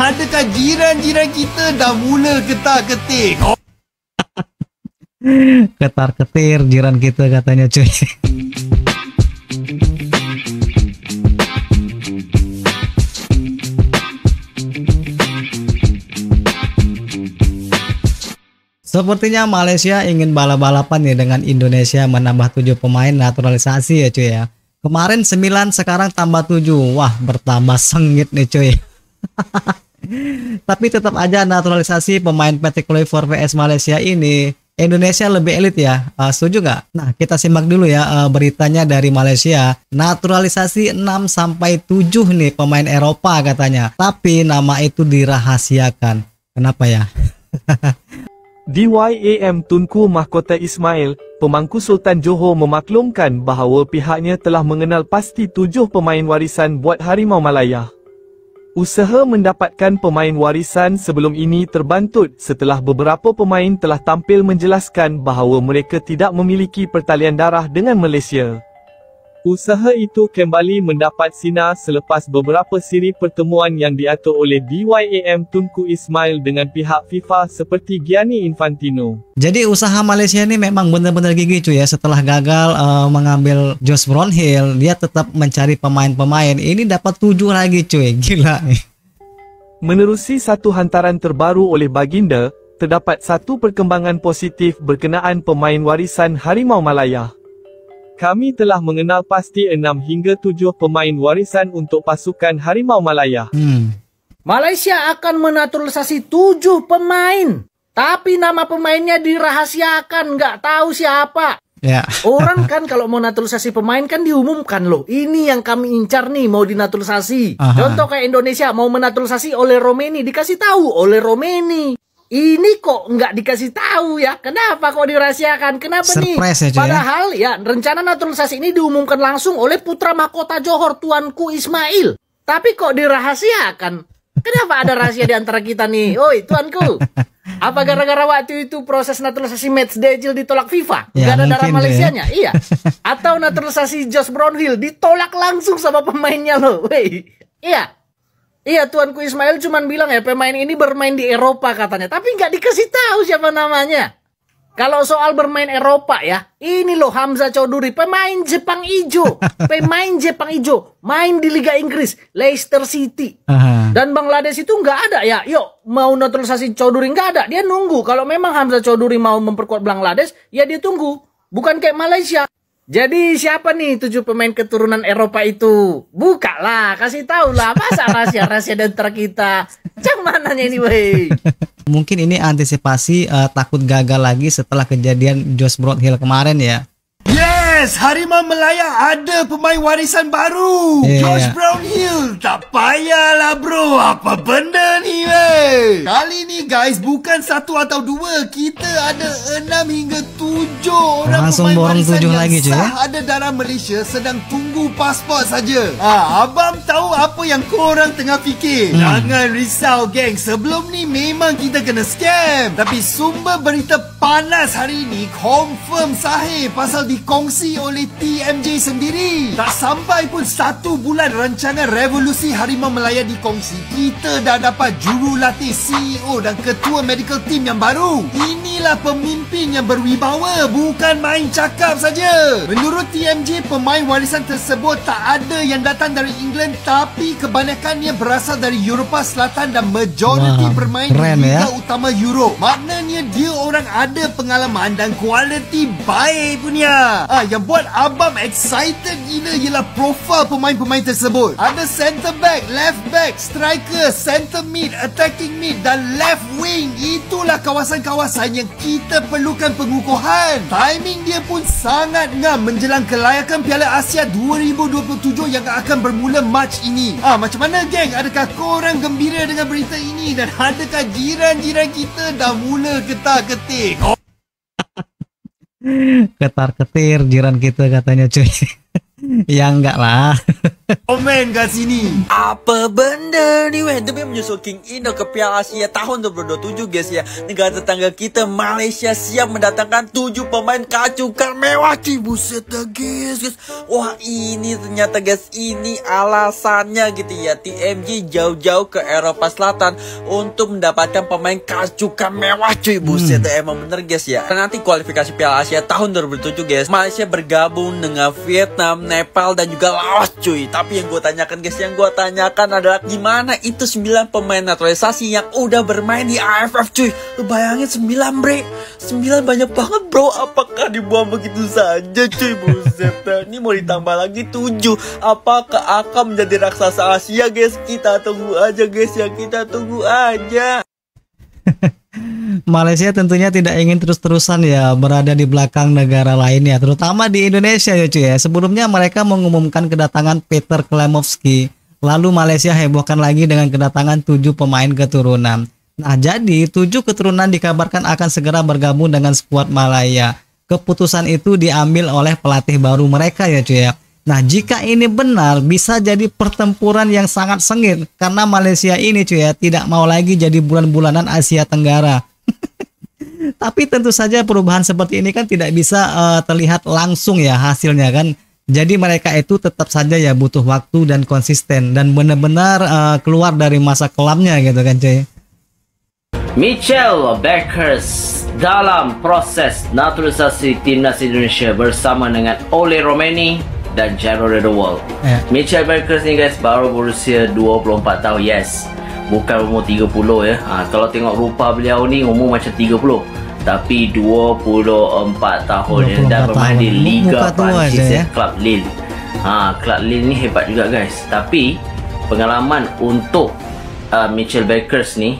adakah jiran-jiran kita dah mula ketar-ketir? Ketar-ketir jiran kita katanya cuy. Sepertinya Malaysia ingin balap-balapan nih dengan Indonesia menambah 7 pemain naturalisasi ya cuy ya. Kemarin 9 sekarang tambah 7. Wah, bertambah sengit nih cuy. Tapi tetap aja naturalisasi pemain PT Kluivert vs Malaysia ini Indonesia lebih elit ya. Setuju nggak? Nah, kita simak dulu ya beritanya dari Malaysia. Naturalisasi 6 sampai 7 nih pemain Eropa katanya. Tapi nama itu dirahasiakan. Kenapa ya? DYAM Tunku Mahkota Ismail, pemangku Sultan Johor memaklumkan bahawa pihaknya telah mengenal pasti 7 pemain warisan buat Harimau Malaya. Usaha mendapatkan pemain warisan sebelum ini terbantut setelah beberapa pemain telah tampil menjelaskan bahawa mereka tidak memiliki pertalian darah dengan Malaysia. Usaha itu kembali mendapat sinar selepas beberapa siri pertemuan yang diatur oleh DYAM Tunku Ismail dengan pihak FIFA seperti Gianni Infantino. Jadi usaha Malaysia ini memang benar-benar gigih cuy ya. Setelah gagal mengambil Josh Brownhill, dia tetap mencari pemain-pemain. Ini dapat 7 lagi cuy, gila nih. Menerusi satu hantaran terbaru oleh Baginda, terdapat satu perkembangan positif berkenaan pemain warisan Harimau Malaya. Kami telah mengenal pasti 6 hingga 7 pemain warisan untuk pasukan Harimau Malaya. Malaysia akan menaturalisasi 7 pemain. Tapi nama pemainnya dirahasiakan, nggak tahu siapa. Ya. Orang kan kalau mau naturalisasi pemain kan diumumkan loh. Ini yang kami incar nih mau dinaturalisasi. Contoh kayak Indonesia mau menaturalisasi oleh Romeni, dikasih tahu oleh Romeni. Ini kok nggak dikasih tahu ya? Kenapa kok dirahasiakan? Kenapa Surprise nih? Aja, Padahal ya rencana naturalisasi ini diumumkan langsung oleh putra mahkota Johor Tuanku Ismail. Tapi kok dirahasiakan? Kenapa ada rahasia di antara kita nih? Oi Tuanku, apa gara-gara waktu itu proses naturalisasi Match Dejil ditolak FIFA? Ya, Gak ada darah Malaysianya? Ya. Iya. Atau naturalisasi Josh Brownhill ditolak langsung sama pemainnya loh. Wey. Iya. Iya, Tuanku Ismail cuman bilang ya pemain ini bermain di Eropa katanya. Tapi nggak dikasih tahu siapa namanya. Kalau soal bermain Eropa ya, ini loh Hamzah Choudhury, pemain Jepang Ijo. Pemain Jepang Ijo, main di Liga Inggris, Leicester City. Dan Bangladesh itu nggak ada ya. Yuk, mau naturalisasi Choudhury nggak ada. Dia nunggu. Kalau memang Hamzah Choudhury mau memperkuat Bangladesh, ya dia tunggu. Bukan kayak Malaysia. Jadi siapa nih 7 pemain keturunan Eropa itu? Buka lah, kasih tahu lah. Masa rahasia-rahasia di antara kita? Cang mananya ini wey? Mungkin ini antisipasi takut gagal lagi setelah kejadian Josh Brownhill kemarin ya. Yes, Harimau Malaya ada pemain warisan baru. Josh Brownhill. Tak payahlah bro, apa benda ni weh. Kali ni guys, bukan 1 atau 2, kita ada 6 hingga 7 orang langsung pemain borong warisan 7 yang lagi je ya. ada darah Malaysia sedang tunggu pasport saja. Abang tahu apa yang korang tengah fikir. Jangan risau geng, sebelum ni memang kita kena scam. Tapi sumber berita panas hari ni confirm sahih pasal dikongsi oleh TMJ sendiri. Tak sampai pun 1 bulan rancangan revolusi Harimau Malaya dikongsi, kita dah dapat jurulatih, CEO dan ketua medical team yang baru. Inilah pemimpin yang berwibawa, bukan main cakap saja. Menurut TMJ, pemain warisan tersebut tak ada yang datang dari England, tapi kebanyakannya berasal dari Eropah Selatan dan majoriti bermain di Liga Utama Europe. Maknanya dia orang ada pengalaman dan kualiti baik punya. Yang buat abang excited gila ialah profil pemain-pemain tersebut. Ada center back, left back, striker, center mid, attacking mid dan left wing. Itulah kawasan-kawasan yang kita perlukan pengukuhan. Timing dia pun sangat ngam menjelang kelayakan Piala Asia 2027 yang akan bermula Mac ini. Macam mana geng? Adakah korang gembira dengan berita ini? Dan adakah jiran-jiran kita dah mula ketar-ketir? Ketar-ketir jiran kita katanya cuy. Ya enggak lah. Komen kat sini. Apa benda ni weh? Demi menyusul King Indo ke Piala Asia tahun 2027 guys ya. Negara tetangga kita Malaysia siap mendatangkan 7 pemain kacukan mewah cuy. Buset dah guys. Wah ini ternyata guys, ini alasannya gitu ya. TMG jauh-jauh ke Eropa Selatan untuk mendapatkan pemain kacukan mewah cuy. Buset dah emang bener guys ya. Nanti kualifikasi Piala Asia tahun 2007 guys, Malaysia bergabung dengan Vietnam, Nepal dan juga Laos cuy. Tapi yang gue tanyakan guys, yang gue tanyakan adalah gimana itu 9 pemain naturalisasi yang udah bermain di AFF cuy. Lu bayangin 9 bre, 9 banyak banget bro. Apakah dibuang begitu saja cuy? Buset dah. Ini mau ditambah lagi 7. Apakah akan menjadi raksasa Asia guys? Kita tunggu aja guys ya, kita tunggu aja. Malaysia tentunya tidak ingin terus-terusan ya berada di belakang negara lainnya, terutama di Indonesia ya cuy ya. Sebelumnya mereka mengumumkan kedatangan Peter Klemovski, lalu Malaysia hebohkan lagi dengan kedatangan 7 pemain keturunan. Nah jadi 7 keturunan dikabarkan akan segera bergabung dengan skuad Malaya. Keputusan itu diambil oleh pelatih baru mereka ya cuy ya. Nah jika ini benar bisa jadi pertempuran yang sangat sengit karena Malaysia ini cuy ya tidak mau lagi jadi bulan-bulanan Asia Tenggara. Tapi tentu saja perubahan seperti ini kan tidak bisa terlihat langsung ya hasilnya kan. Jadi mereka itu tetap saja ya butuh waktu dan konsisten dan benar-benar keluar dari masa kelamnya gitu kan cuy. Mitchell Bakers dalam proses naturalisasi timnas Indonesia bersama dengan Ole Romeni dan Jairo Redowald. Mitchell Bakers ni guys baru berusia 24 tahun, yes. Bukan umur 30 ya. Kalau tengok rupa beliau ni umur macam 30. Tapi 24 tahun dia dah bermain di Liga Prancis ya, Club Lille. Club Lille ni hebat juga guys. Tapi pengalaman untuk Mitchell Bakers ni,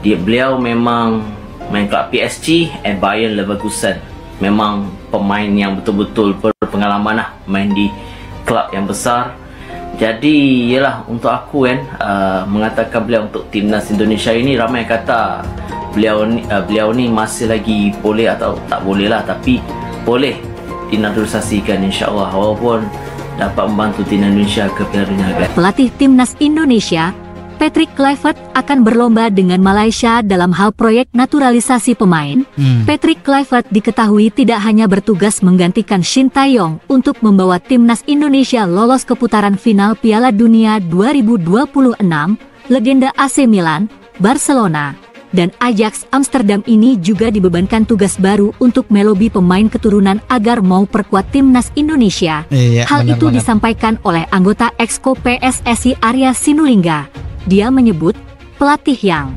beliau memang main klub PSG and Bayern Leverkusen. Memang pemain yang betul-betul berpengalaman lah main di klub yang besar. Jadi yalah untuk aku kan mengatakan beliau untuk timnas Indonesia ini, ramai kata beliau ni masih lagi boleh atau tak boleh lah, tapi boleh dinaturalisasikan insya-Allah walaupun dapat membantu timnas Indonesia ke Piala Dunia kan. Pelatih timnas Indonesia Patrick Kluivert akan berlomba dengan Malaysia dalam hal proyek naturalisasi pemain. Patrick Kluivert diketahui tidak hanya bertugas menggantikan Shin Tae-yong untuk membawa timnas Indonesia lolos ke putaran final Piala Dunia 2026, legenda AC Milan, Barcelona, dan Ajax Amsterdam ini juga dibebankan tugas baru untuk melobi pemain keturunan agar mau perkuat timnas Indonesia. Hal itu disampaikan oleh anggota Exco PSSI Arya Sinulinga. Dia menyebut pelatih yang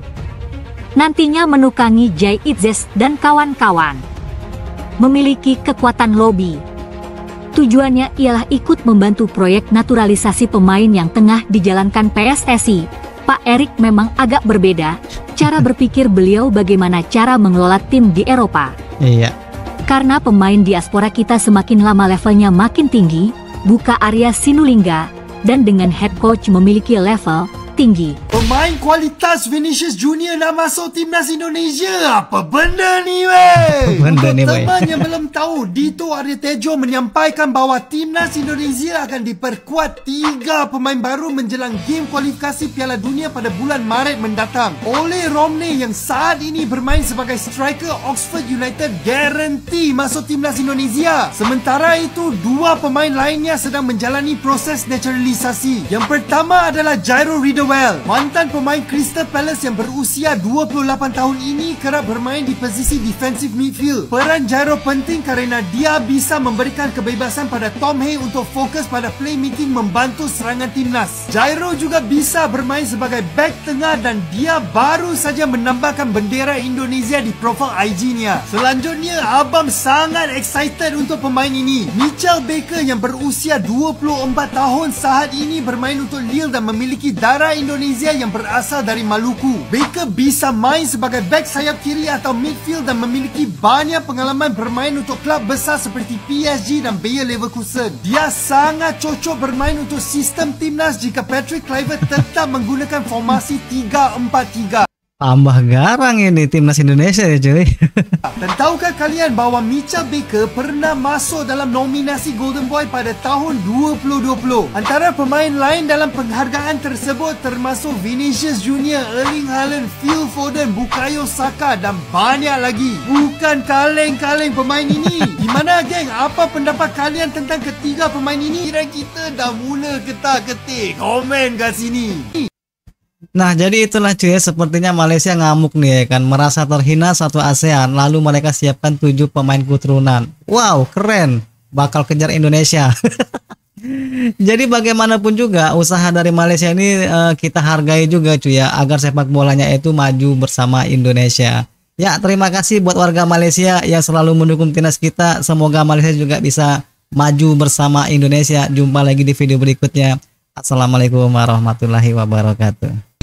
nantinya menukangi Jay Itzes dan kawan-kawan memiliki kekuatan lobi. Tujuannya ialah ikut membantu proyek naturalisasi pemain yang tengah dijalankan PSSI. Pak Erik memang agak berbeda cara berpikir beliau bagaimana cara mengelola tim di Eropa. Karena pemain diaspora kita semakin lama levelnya makin tinggi, buka Arya Sinulinga, dan dengan head coach memiliki level tinggi. Pemain kualitas Vinicius Junior nak masuk timnas Indonesia. Apa benda ni weh? Untuk teman yang belum tahu, Dito Arya Tejo menyampaikan bahawa timnas Indonesia akan diperkuat 3 pemain baru menjelang game kualifikasi Piala Dunia pada bulan Maret mendatang. Ole Romney yang saat ini bermain sebagai striker Oxford United garanti masuk timnas Indonesia. Sementara itu 2 pemain lainnya sedang menjalani proses naturalisasi. Yang pertama adalah Jairo Redowald, mantan pemain Crystal Palace yang berusia 28 tahun ini kerap bermain di posisi defensive midfield. Peran Jairo penting kerana dia bisa memberikan kebebasan pada Tom Hay untuk fokus pada playmaking membantu serangan timnas. Jairo juga bisa bermain sebagai back tengah dan dia baru saja menambahkan bendera Indonesia di profil IG-nya. Selanjutnya, abang sangat excited untuk pemain ini. Mitchell Baker yang berusia 24 tahun saat ini bermain untuk Lille dan memiliki darah Indonesia yang berasal dari Maluku. Baker bisa main sebagai back sayap kiri atau midfield dan memiliki banyak pengalaman bermain untuk klub besar seperti PSG dan Bayer Leverkusen. Dia sangat cocok bermain untuk sistem timnas jika Patrick Kluivert tetap menggunakan formasi 3-4-3. Tambah garang ini timnas Indonesia ya cuy. Dan tahukah kalian bahawa Mitchell Baker pernah masuk dalam nominasi Golden Boy pada tahun 2020? Antara pemain lain dalam penghargaan tersebut termasuk Vinicius Junior, Erling Haaland, Phil Foden, Bukayo Saka dan banyak lagi. Bukan kaleng-kaleng pemain ini. Gimana geng? Apa pendapat kalian tentang ketiga pemain ini? Kira kita dah mula ketar-ketir? Komen kat sini. Nah jadi itulah cuy, sepertinya Malaysia ngamuk nih ya kan, merasa terhina satu ASEAN, lalu mereka siapkan 7 pemain keturunan. Wow keren, bakal kejar Indonesia. Jadi bagaimanapun juga usaha dari Malaysia ini kita hargai juga cuy ya, agar sepak bolanya itu maju bersama Indonesia. Ya terima kasih buat warga Malaysia yang selalu mendukung timnas kita, semoga Malaysia juga bisa maju bersama Indonesia. Jumpa lagi di video berikutnya. Assalamualaikum warahmatullahi wabarakatuh.